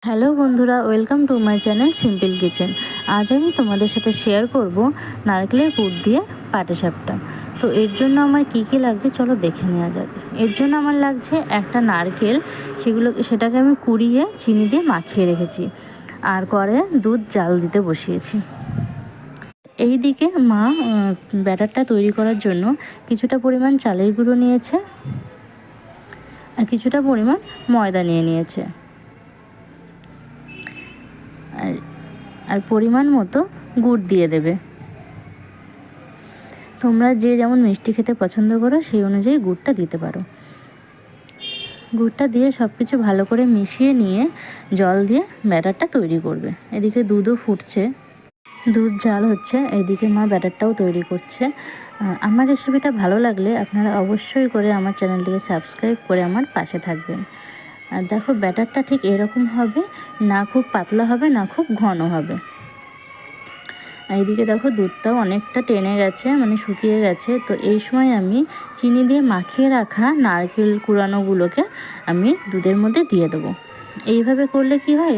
Hello বন্ধুরা, welcome to my channel simple kitchen. আজ আমি তোমাদের সাথে শেয়ার করব নারকেলের পুর দিয়ে পাটিসাপটা। তো এর জন্য আমার কি কি লাগছে চলো দেখে নেওয়া যাক। এর জন্য আমার লাগছে একটা নারকেল, সেটাকে আমি কুড়িয়ে চিনি দিয়ে মাখিয়ে রেখেছি, আর কড়াইয়ে দুধ জাল দিতে বসিয়েছি। এই দিকে মা ব্যাটারটা তৈরি করার জন্য কিছুটা পরিমাণ চালের গুঁড়ো নিয়েছে আর কিছুটা পরিমাণ ময়দা নিয়েছে আর পরিমাণ মতো গুড় দিয়ে দেবে। তোমরা যে যেমন মিষ্টি খেতে পছন্দ করো সেই অনুযায়ী গুড়টা দিতে পারো। গুড়টা দিয়ে সব কিছু ভালো করে মিশিয়ে নিয়ে জল দিয়ে ব্যাটারটা তৈরি করবে। এদিকে দুধও ফুটছে, দুধ জাল হচ্ছে, এদিকে মা ব্যাটারটাও তৈরি করছে। আর আমার রেসিপিটা ভালো লাগলে আপনারা অবশ্যই করে আমার চ্যানেলটিকে সাবস্ক্রাইব করে আমার পাশে থাকবেন। আর দেখো ব্যাটারটা ঠিক এরকম হবে, না খুব পাতলা হবে না খুব ঘন হবে। এইদিকে দেখো দুধটাও অনেকটা টেনে গেছে, মানে শুকিয়ে গেছে। তো এই সময় আমি চিনি দিয়ে মাখিয়ে রাখা নারকেল কুড়ানোগুলোকে আমি দুধের মধ্যে দিয়ে দেবো। এইভাবে করলে কি হয়,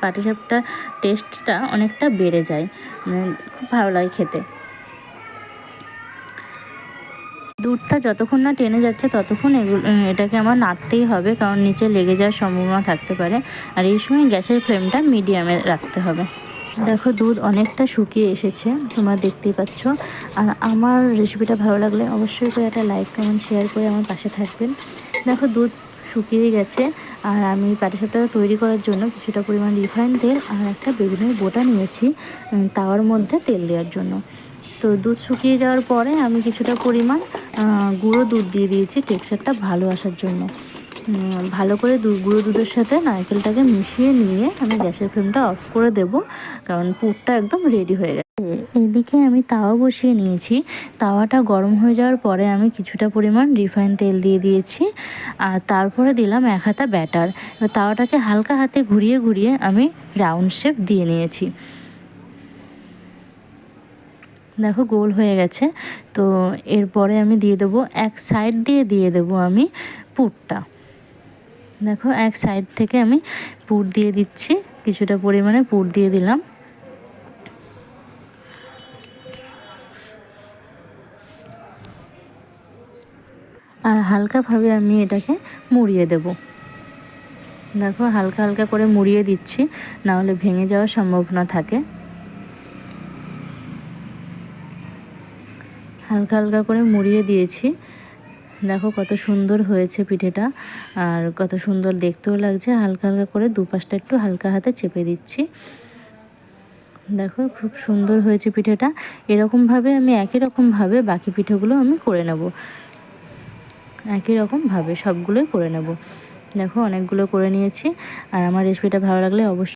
পাটিসাপটা টেস্টটা অনেকটা বেড়ে যায়, খুব ভালো লাগে খেতে। দুধটা যতক্ষণ না টেনে যাচ্ছে ততক্ষণ এটাকে আমার নাড়তেই হবে, কারণ নিচে লেগে যাওয়ার সম্ভাবনা থাকতে পারে। আর এই সময় গ্যাসের ফ্লেমটা মিডিয়ামে রাখতে হবে। দেখো দুধ অনেকটা শুকিয়ে এসেছে, তোমরা দেখতেই পাচ্ছ। আর আমার রেসিপিটা ভালো লাগলে অবশ্যই করে একটা লাইক কমেন্ট শেয়ার করে আমার পাশে থাকবেন। দেখো দুধ শুকিয়ে গেছে, আর আমি পাটিসাপটা তৈরি করার জন্য কিছুটা পরিমাণ রিফাইন তেল আর একটা বেগুনের বোটা নিয়েছি তাওয়ার মধ্যে তেল দেওয়ার জন্য। তো দুধ শুকিয়ে যাওয়ার পরে আমি কিছুটা পরিমাণ গুঁড়ো দুধ দিয়ে দিয়েছি টেক্সচারটা ভালো আসার জন্য। ভালো করে গুঁড়ো দুধের সাথে নারকেলটাকে মিশিয়ে নিয়ে আমি গ্যাসের ফ্লেমটা অফ করে দেব, কারণ পুরটা একদম রেডি হয়ে গেছে। এইদিকে আমি তাওয়া বসিয়ে নিয়েছি। তাওয়াটা গরম হয়ে যাওয়ার পরে আমি কিছুটা পরিমাণ রিফাইন তেল দিয়ে দিয়েছি, আর তারপরে দিলাম 1 হাতা ব্যাটার। তাওয়াটাকে হালকা হাতে ঘুরিয়ে ঘুরিয়ে আমি রাউন্ড শেপ দিয়ে নিয়েছি। দেখো গোল হয়ে গেছে। তো এরপরে আমি দিয়ে দেবো এক সাইড দিয়ে দেবো আমি পুরটা। দেখো এক সাইড থেকে আমি পুর দিয়ে দিচ্ছি, কিছুটা পরিমাণে পুর দিয়ে দিলাম। আর হালকাভাবে আমি এটাকে মুড়িয়ে দেব। দেখো হালকা হালকা করে মুড়িয়ে দিচ্ছি, নাহলে ভেঙে যাওয়ার সম্ভাবনা থাকে। হালকা হালকা করে মুড়িয়ে দিয়েছি। দেখো কত সুন্দর হয়েছে পিঠেটা, আর কত সুন্দর দেখতেও লাগছে। হালকা হালকা করে দুপাশটা একটু হালকা হাতে চেপে দিচ্ছি। দেখো খুব সুন্দর হয়েছে পিঠেটা। এরকমভাবে আমি একই রকমভাবে বাকি পিঠেগুলো আমি করে নেব, একই রকমভাবে সবগুলোই করে নেব। দেখো অনেকগুলো করে নিয়েছি। আর আমার রেসিপিটা ভালো লাগলে অবশ্যই